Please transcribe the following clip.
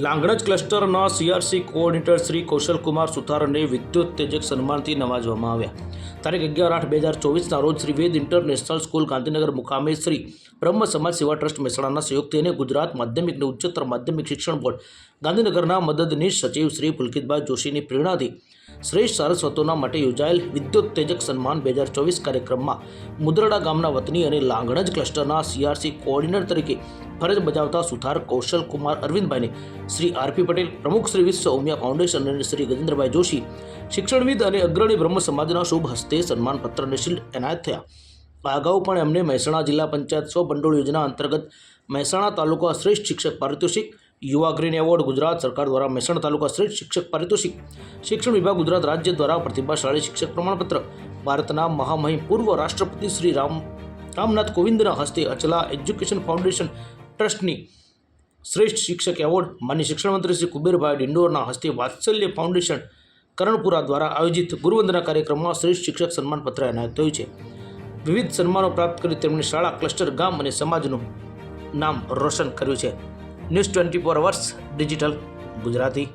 Langhnaj ક્લસ્ટરના CRC coordinator Shri કૌશલકુમાર સુથારને વિદ્યુત તેજક સન્માનથી નવાજવામાં આવ્યા. તારીખ 11/8/2024ના રોજ શ્રી વેદ ઇન્ટરનેશનલ સ્કૂલ ગાંધીનગર મુકામે શ્રી બ્રહ્મ સમાજ સેવા ટ્રસ્ટ મહેસાણાના સહયોગથી અને ગુજરાત માધ્યમિક અને ઉચ્ચતર માધ્યમિક શિક્ષણ બોર્ડ ગાંધીનગરના મદદનીશ સચિવ શ્રી પુલકિતભાઈ જોશીની પ્રેરણાથી શ્રેષ્ઠ સારસ્વતોના માટે યોજાયેલ વિદ્યુત તેજક સન્માન 2024 કાર્યક્રમમાં મુદ્રડા ગામના વતની અને લાંગણજ ક્લસ્ટરના સીઆરસી કોઓર્ડિનેટર તરીકે ફરજ બજાવતા સુથાર કૌશલકુમાર અરવિંદભાઈને શ્રી આરપી પટેલ, પ્રમુખ શ્રી વિશ્વ ઉમિયા ફાઉન્ડેશન અને શ્રી ગજેન્દ્રભાઈ જોશી, શિક્ષણવિદ અને અગ્રણી બ્રહ્મ સમાજના શુભ હસ્તે સન્માનપત્ર અને શિલ્ડ એનાયત થયા. આ અગાઉ પણ એમને મહેસાણા જિલ્લા પંચાયત સ્વભંડોળ યોજના અંતર્ગત મહેસાણા તાલુકા શ્રેષ્ઠ શિક્ષક પારિતોષિક, યુવા ગ્રીન એવોર્ડ ગુજરાત સરકાર દ્વારા મહેસાણા તાલુકા શ્રેષ્ઠ શિક્ષક પારિતોષિક, શિક્ષણ વિભાગ ગુજરાત રાજ્ય દ્વારા પ્રતિભાશાળી શિક્ષક પ્રમાણપત્ર, ભારતના મહામહિમ પૂર્વ રાષ્ટ્રપતિ શ્રી રામનાથ કોવિંદના હસ્તે અચલા એજ્યુકેશન ફાઉન્ડેશન ટ્રસ્ટની શ્રેષ્ઠ શિક્ષક એવોર્ડ, માનનીય શિક્ષણ મંત્રી શ્રી કુબેરભાઈ ડિંડોરના હસ્તે વાત્સલ્ય ફાઉન્ડેશન કરણપુરા દ્વારા આયોજિત ગુરુવંદના કાર્યક્રમમાં શ્રેષ્ઠ શિક્ષક સન્માનપત્ર એનાયત થયું છે. વિવિધ સન્માનો પ્રાપ્ત કરી તેમની શાળા, ક્લસ્ટર, ગામ અને સમાજનું નામ રોશન કર્યું છે. News 24 hours digital Gujarati.